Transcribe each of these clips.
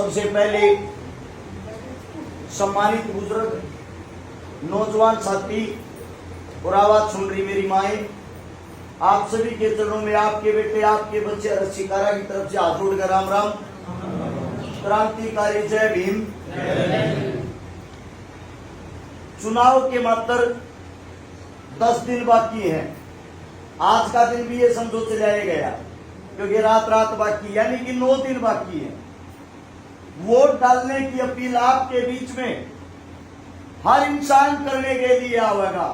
सबसे पहले सम्मानित बुजुर्ग, नौजवान साथी और आवाज सुन रही मेरी माएं, आप सभी के चरणों में आपके बेटे, आपके बच्चे अर्शिकारा की तरफ से हाथ जोड़कर राम राम। क्रांतिकारी जय भीम। चुनाव के मात्र 10 दिन बाकी है। आज का दिन भी ये समझो चलाया गया क्योंकि रात बाकी, यानी कि 9 दिन बाकी है। वोट डालने की अपील आपके बीच में हर इंसान करने के लिए आवेगा।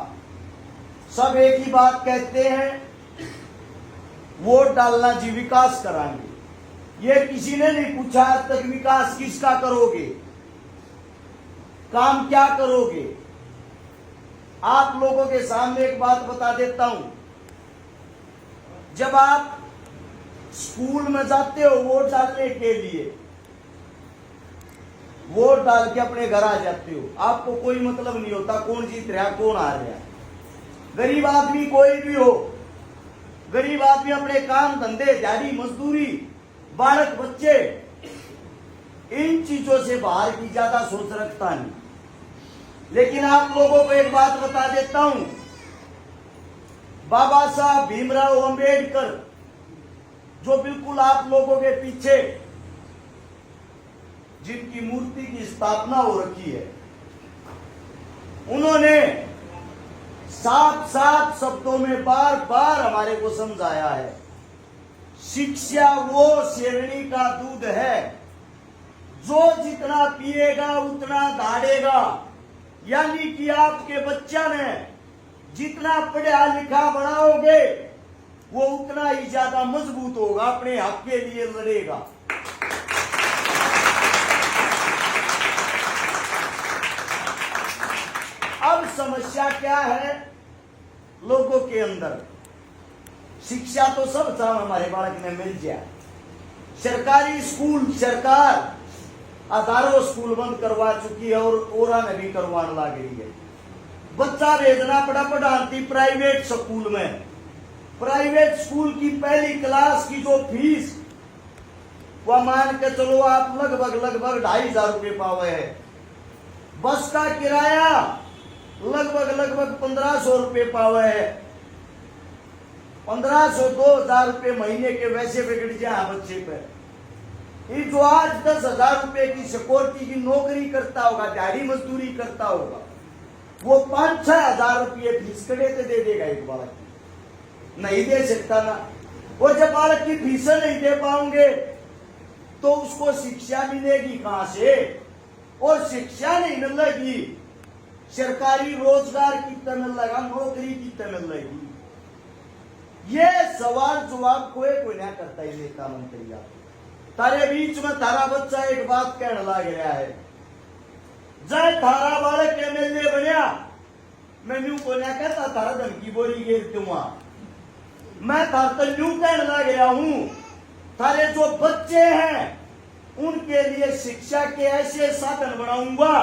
सब एक ही बात कहते हैं, वोट डालना जी विकास कराएंगे। ये किसी ने नहीं पूछा आज तक विकास किसका करोगे, काम क्या करोगे। आप लोगों के सामने एक बात बता देता हूं, जब आप स्कूल में जाते हो वोट डालने के लिए, वोट डाल के अपने घर आ जाते हो, आपको कोई मतलब नहीं होता कौन जीत रहा कौन हार रहा। गरीब आदमी कोई भी हो, गरीब आदमी अपने काम धंधे, दिहाड़ी मजदूरी, बालक बच्चे, इन चीजों से बाहर की ज्यादा सोच रखता नहीं। लेकिन आप लोगों को एक बात बता देता हूं, बाबा साहब भीमराव अंबेडकर जो बिल्कुल आप लोगों के पीछे जिनकी मूर्ति की स्थापना हो रखी है, उन्होंने साफ साफ शब्दों में बार बार हमारे को समझाया है, शिक्षा वो शेरनी का दूध है, जो जितना पिएगा उतना दाढ़ेगा। यानी कि आपके बच्चा ने जितना पढ़ा लिखा बनाओगे वो उतना ही ज्यादा मजबूत होगा, अपने हक के लिए लड़ेगा। अब समस्या क्या है लोगों के अंदर? शिक्षा तो सब चाह हमारे बालक ने मिल जाए। सरकारी स्कूल सरकार हजारों स्कूल बंद करवा चुकी है और ओरा ने भी करवाने लग रही है। बच्चा भेजना पड़ा पढ़ाती प्राइवेट स्कूल में। प्राइवेट स्कूल की पहली क्लास की जो फीस वह मान के चलो आप लगभग 2,500 रुपये पावे है। बस का किराया लगभग 1,500 रुपये पावे है। 1,500 2,000 रुपये महीने के वैसे बिगड़ जाए बच्चे पे। ये जो आज 10,000 रुपये की सिक्योरिटी की नौकरी करता होगा, दिहाड़ी मजदूरी करता होगा, वो 5-6 हजार रुपये फीस कड़े से दे देगा एक बालक की? नहीं दे सकता ना। और जब बालक की फीस नहीं दे पाओगे तो उसको शिक्षा मिलेगी कहां से? और शिक्षा नहीं मिलेगी, सरकारी रोजगार कितना मिलेगा, नौकरी कितना मिलेगी? ये सवाल जवाब कोई ना करता ही नेता मंत्री। तारे बीच में तारा बच्चा एक बात कहने लग रहा है, जय थारा बालक एमएलए बनया, मैं को ना कहता थारा धन की बोरी गिर दूंगा। मैं थार तो यूं कहने लग रहा हूं, थारे जो बच्चे हैं उनके लिए शिक्षा के ऐसे साधन बनाऊंगा,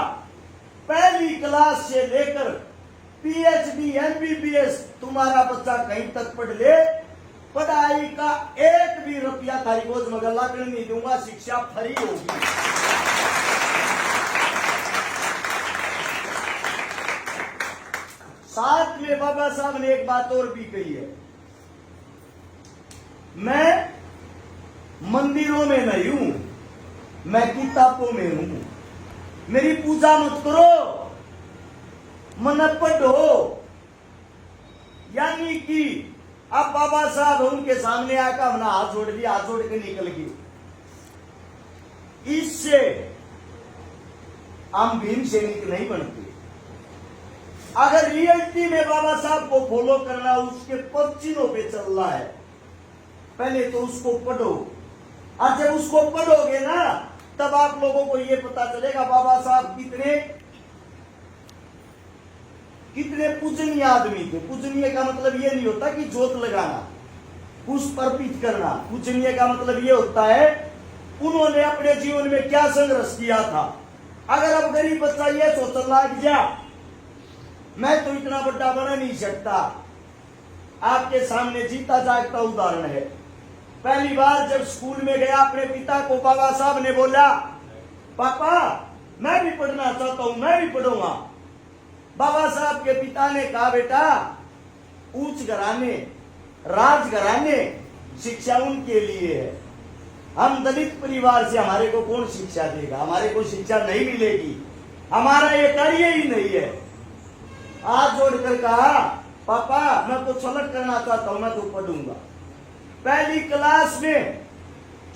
पहली क्लास से लेकर पीएचडी एमबीबीएस तुम्हारा बच्चा कहीं तक पढ़ ले, पढ़ाई का एक भी रुपया थारी गोद में लगने नहीं दूंगा, शिक्षा फ्री होगी। साथ में बाबा साहब ने एक बात और भी कही है, मैं मंदिरों में नहीं हूं, मैं किताबों में हूं। मेरी पूजा मत करो, मन पढ़ो। यानी कि अब बाबा साहब उनके सामने आकर हमने हाथ जोड़ दिया, हाथ जोड़ के निकल गए। इससे हम भीम सैनिक नहीं बनते। अगर रियलिटी में बाबा साहब को फॉलो करना, उसके पर्चिनों पे चल रहा है, पहले तो उसको पढ़ो। और जब उसको पढ़ोगे ना तब आप लोगों को यह पता चलेगा बाबा साहब कितने पूजनीय आदमी थे। पूजनीय का मतलब यह नहीं होता कि जोत लगाना, पुष्प अर्पित करना। पूजनीय का मतलब यह होता है उन्होंने अपने जीवन में क्या संघर्ष किया था। अगर अब गरीब बच्चा यह सोचने लग गया मैं तो इतना बड़ा बना नहीं सकता, आपके सामने जीता जागता उदाहरण है। पहली बार जब स्कूल में गया अपने पिता को बाबा साहब ने बोला पापा मैं भी पढ़ना चाहता हूं, मैं भी पढ़ूंगा। बाबा साहब के पिता ने कहा बेटा उच्च घराने, राजघराने शिक्षा उनके लिए है, हम दलित परिवार से हमारे को कौन शिक्षा देगा, हमारे को शिक्षा नहीं मिलेगी, हमारा ये कार्य ही नहीं है। हाथ जोड़कर कहा पापा मैं तो सलट करना चाहता हूं, मैं तो पढ़ूंगा। पहली क्लास में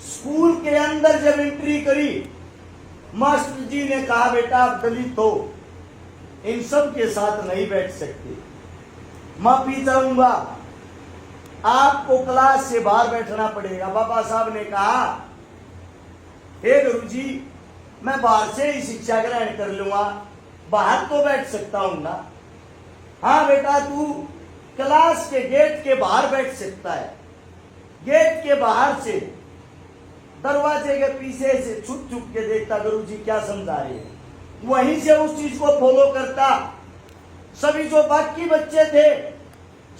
स्कूल के अंदर जब एंट्री करी, मास्टर जी ने कहा बेटा आप दलित हो, इन सब के साथ नहीं बैठ सकते, माफी चाहूंगा, आपको क्लास से बाहर बैठना पड़ेगा। बाबा साहब ने कहा हे गुरुजी मैं बाहर से ही शिक्षा ग्रहण कर लूंगा, बाहर तो बैठ सकता हूं ना। हाँ बेटा तू क्लास के गेट के बाहर बैठ सकता है। गेट के बाहर से दरवाजे के पीछे से छुप छुप के देखता गुरुजी क्या समझा रहे हैं, वहीं से उस चीज को फॉलो करता। सभी जो बाकी बच्चे थे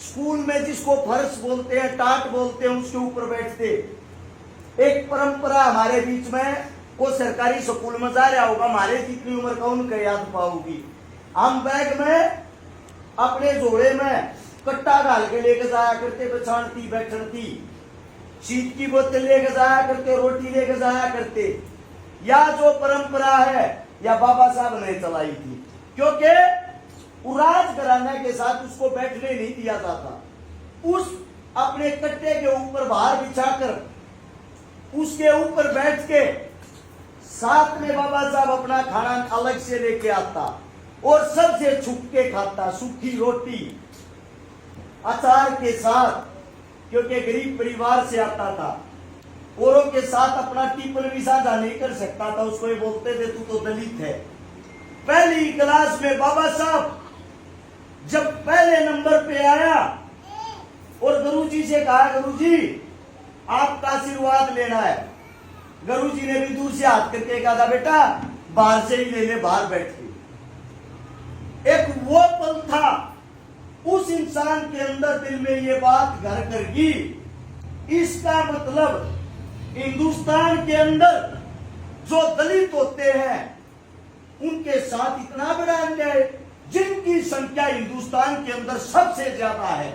स्कूल में जिसको फर्श बोलते हैं, टाट बोलते हैं, उसके ऊपर बैठते। एक परंपरा हमारे बीच में, वो सरकारी स्कूल में जा रहा होगा, हमारे जितनी उम्र का उनका याद पाओगी, हम बैग में अपने जोड़े में कट्टा डाल के लेकर जाया करते, बचानती बैठनती, शीत की बोतल लेकर जाया करते, रोटी लेकर जाया करते। या जो परंपरा है या बाबा साहब ने चलाई थी, क्योंकि राजघराने के साथ उसको बैठने नहीं दिया जाता। उस अपने कट्टे के ऊपर बाहर बिछाकर उसके ऊपर बैठ के साथ में बाबा साहब अपना खाना अलग से लेके आता और सबसे छुप के खाता, सूखी रोटी अचार के साथ, क्योंकि गरीब परिवार से आता था, औरों के साथ अपना टिफिन भी साझा नहीं कर सकता था, उसको ये बोलते थे तू तो दलित है। पहली क्लास में बाबा साहब जब पहले नंबर पे आया और गुरुजी से कहा गुरुजी आपका आशीर्वाद लेना है, गुरुजी ने भी दूर से हाथ करके कहा था बेटा बाहर से ही ले ले, बाहर बैठ के। एक वो पल था उस इंसान के अंदर दिल में ये बात घर कर गई। इसका मतलब हिंदुस्तान के अंदर जो दलित होते हैं उनके साथ इतना बड़ा अन्याय, जिनकी संख्या हिंदुस्तान के अंदर सबसे ज्यादा है।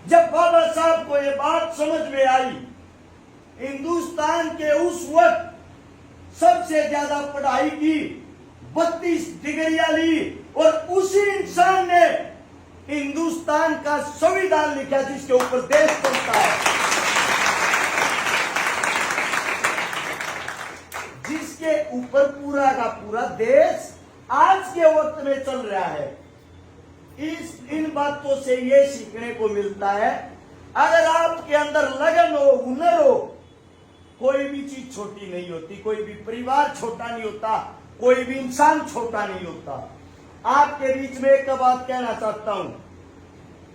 जब बाबा साहब को ये बात समझ में आई, हिंदुस्तान के उस वक्त सबसे ज्यादा पढ़ाई की 32 डिग्रियां ली और उसी इंसान ने हिंदुस्तान का संविधान लिखा जिसके ऊपर देश चलता है, जिसके ऊपर पूरा का पूरा देश आज के वक्त में चल रहा है। इन बातों से ये सीखने को मिलता है, अगर आपके अंदर लगन हो, हुनर हो, कोई भी चीज छोटी नहीं होती, कोई भी परिवार छोटा नहीं होता, कोई भी इंसान छोटा नहीं होता। आपके बीच में एक बात कहना चाहता हूं,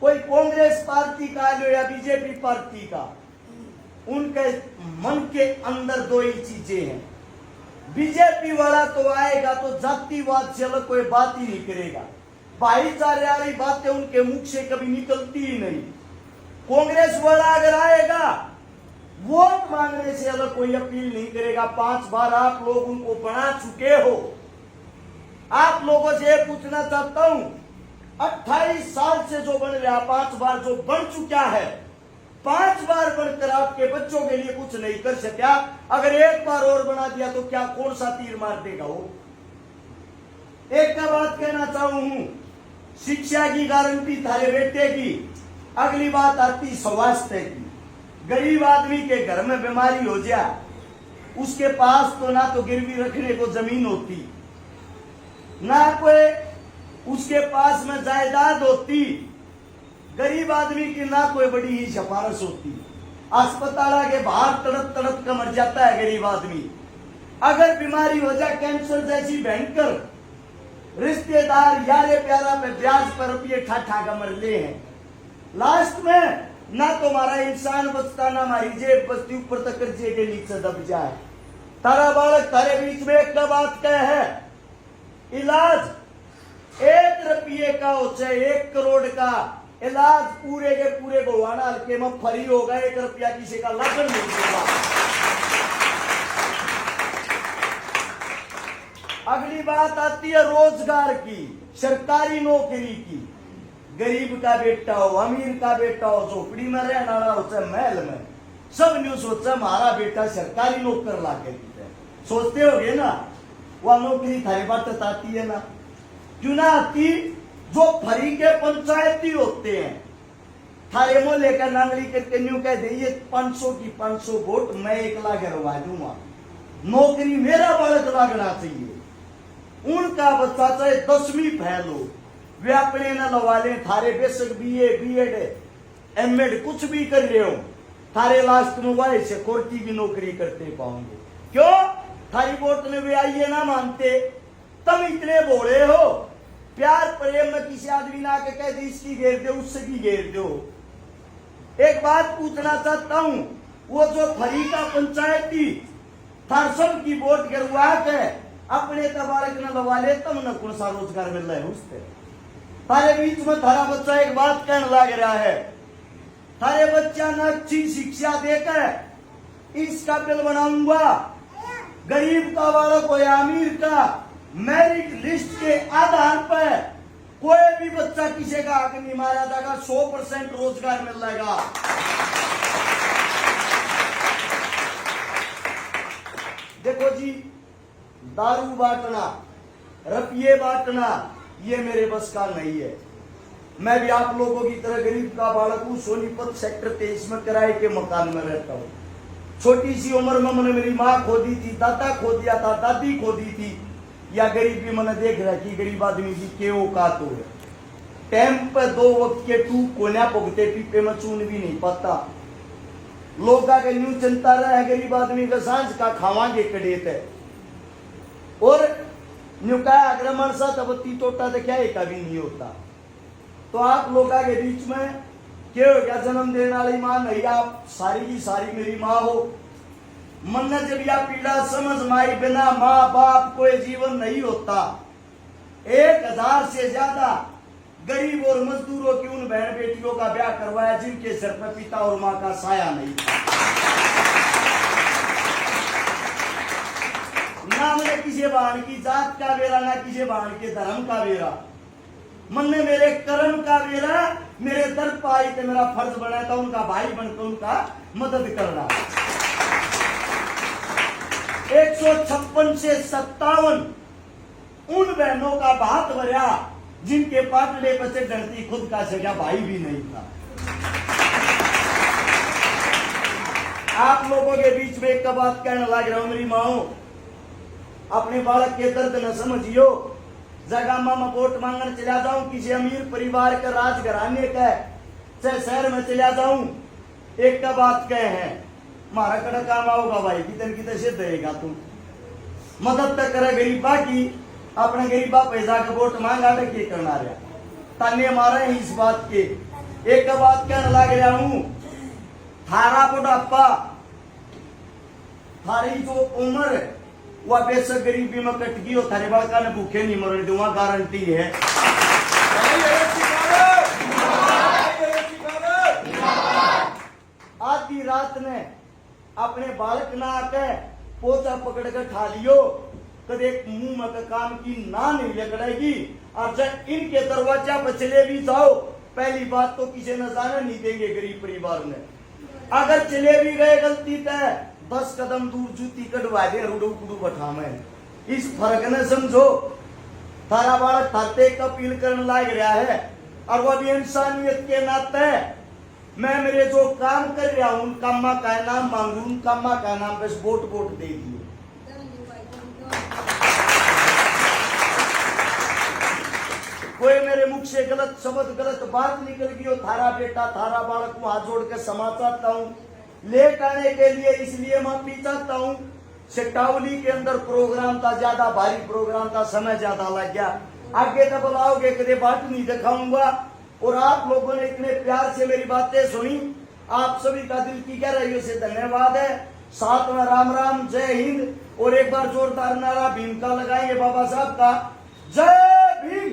कोई कांग्रेस पार्टी का लो या बीजेपी पार्टी का, उनके मन के अंदर दो ही चीजें हैं। बीजेपी वाला तो आएगा तो जातिवाद से अलग कोई बात ही नहीं करेगा, भाईचारे वाली बातें उनके मुख से कभी निकलती ही नहीं। कांग्रेस वाला अगर आएगा वोट मांगने से अलग कोई अपील नहीं करेगा। 5 बार आप लोग उनको बना चुके हो। आप लोगों से पूछना चाहता हूं, 28 साल से जो बन रहा, 5 बार जो बन चुका है, 5 बार बनकर आपके बच्चों के लिए कुछ नहीं कर सका, अगर एक बार और बना दिया तो क्या कौन सा तीर मार देगा वो। एक का बात कहना चाहूं, शिक्षा की गारंटी थारे बेटे की। अगली बात आती स्वास्थ्य की। गरीब आदमी के घर में बीमारी हो जाए, उसके पास तो ना तो गिरवी रखने को जमीन होती, ना कोई उसके पास में जायदाद होती, गरीब आदमी की ना कोई बड़ी ही सिफारिश होती। अस्पताल के बाहर तड़प तड़प कर मर जाता है गरीब आदमी। अगर बीमारी हो जाए कैंसर जैसी भयंकर, रिश्तेदार यारे प्यारा पे ब्याज पर रुपये ठा का मर ले हैं। लास्ट में ना तो हमारा इंसान बचता, ना हमारी जेब बचती, ऊपर तक कर्जे के नीचे दब जाए। तारा बालक तारे बीच में एक बात कह है, इलाज 1 रुपये का हो चाहे 1 करोड़ का, इलाज पूरे के पूरे गोवाना हल्के में फ्री होगा। 1 रुपया किसी का लागन नहीं होगा। अगली बात आती है रोजगार की, सरकारी नौकरी की। गरीब का बेटा हो, अमीर का बेटा हो, झोपड़ी में रहने वाला हो चाहे महल में, सब न्यू सोचा हमारा बेटा सरकारी नौकर ला के दीजिए। सोचते होगे ना, वह नौकरी थारी बात आती है ना, क्यों ना आती? जो फरी के पंचायती होते हैं, थारे मोह लेकर नांगली करके न्यू कह दे ये 500 की 500 वोट मैं 1 लाख करवा दूंगा, नौकरी मेरा बालक लगना चाहिए। उनका बच्चा चाहे 10वीं फेल हो, वे अपने न लगा ले, थारे बेशक BA BEd MEd कुछ भी कर रहे हो, थारे लास्ट में वाले से कोर्टी की नौकरी करते पाओगे। क्यों? थारी वोट ने वे आइए ना मानते, तुम इतने बोले हो। प्यार प्रेम में किसी आदमी ना के कह दी इसकी घेर दो उससे की घेर दो। एक बात पूछना चाहता हूं, वो जो फरी का पंचायती थार सब की वोट गिरवा के अपने तबारक न लगा ले, तब न कौन सा रोजगार मिल रहा है उससे। थारे बीच में थारा बच्चा एक बात कहने लग रहा है, थारे बच्चा न अच्छी शिक्षा देकर इसका बिल बनाऊंगा, गरीब का बालक हो या अमीर का, मेरिट लिस्ट के आधार पर कोई भी बच्चा किसी का हक नहीं मारा जाएगा, 100% रोजगार मिल जाएगा। देखो जी, दारू बांटना, रुपये बांटना, ये मेरे बस का नहीं है। मैं भी आप लोगों की तरह गरीब का बालक हूं, सोनीपत सेक्टर 23 में किराए के मकान में रहता हूं। छोटी सी उम्र में मैंने मेरी माँ खो दी थी, दादा खो दिया था, दादी खो दी थी, या गरीबी मैंने देख रहा कि गरीब आदमी की के औकात हो। टाइम पे 2 वक्त के टू कोना भुगते, पीपे में चून भी नहीं पता। लोग का न्यू चिंता रहा गरीब आदमी का सांझ का खावांगे कड़ेत है, और न्यू का आग्रमण सा तबती तोटा तो क्या एक भी नहीं होता। तो आप लोग के बीच में क्यों क्या जन्म देने वाली मां नहीं, आप सारी की सारी मेरी माँ हो। मन जब यह पीड़ा समझ माई, बिना माँ बाप कोई जीवन नहीं होता। 1000 से ज्यादा गरीब और मजदूरों की उन बहन बेटियों का ब्याह करवाया जिनके सिर पर पिता और माँ का साया नहीं था। ना मैंने किसी बहन की जात का बेरा, ना किसी बहन के धर्म का बेरा, मन ने मेरे कर्म का बेरा, मेरे दर पाई थे, मेरा फर्ज बना था उनका भाई बनकर उनका मदद करना। 156 से 57 उन बहनों का भात भरा जिनके पाटले पर से डरती खुद का सगा भाई भी नहीं था। आप लोगों के बीच में एक बात कहने लग रहा हूं, मेरी माओ, अपने बालक के दर्द न समझियो। जगह में वोट मांगने चला जाऊं, किसी अमीर परिवार का राजघराने का चाहे शहर में चला जाऊं, एक का बात कहे हैं, मारा कड़ा काम आओगा भाई, कितने से देगा तुम, मदद तक करे गरीबा की, अपने गरीबा पैसा का वोट मांगा के करना रहा, ताने मारे हैं इस बात के। एक का बात कहने लग रहा हूं, थारा बुढ़ापा, थारी जो उम्र वह बेशक गरीबी में कट गई हो, थारे बालका ने भूखे नहीं मरने दूंगा, गारंटी है। आधी रात ने अपने बालक ना आके पोचा पकड़ कर ठा लियो, कद एक मुंह में काम की ना नहीं लगड़ेगी। और जब इनके दरवाजा पर चले भी जाओ, पहली बात तो किसी न जाने नहीं देंगे गरीब परिवार में। अगर चले भी गए गलती तय 10 कदम दूर जूती कटवा दे, रुडू कुडू बैठा में, इस फर्क ने समझो। थारा बालक थाते का अपील करने लग रहा है, और वह भी इंसानियत के नाते मैं मेरे जो काम कर रहा हूं उन कामा का नाम मांगू, उन कामा का नाम बस वोट दे दिए। कोई मेरे मुख से गलत शब्द गलत बात निकल गई हो, थारा बेटा थारा बालक को हाथ जोड़ कर क्षमा चाहता हूं, लेट आने के लिए इसलिए माफी चाहता हूं। सिटावली के अंदर प्रोग्राम था, ज्यादा भारी प्रोग्राम था, समय ज्यादा लग गया, आगे तो बुलाओगे कदे बाट नहीं दिखाऊंगा। और आप लोगों ने इतने प्यार से मेरी बातें सुनी, आप सभी का दिल की गहराइयों से धन्यवाद है। साथ में राम राम, जय हिंद, और एक बार जोरदार नारा भीम का लगाएंगे बाबा साहब का, जय भीम।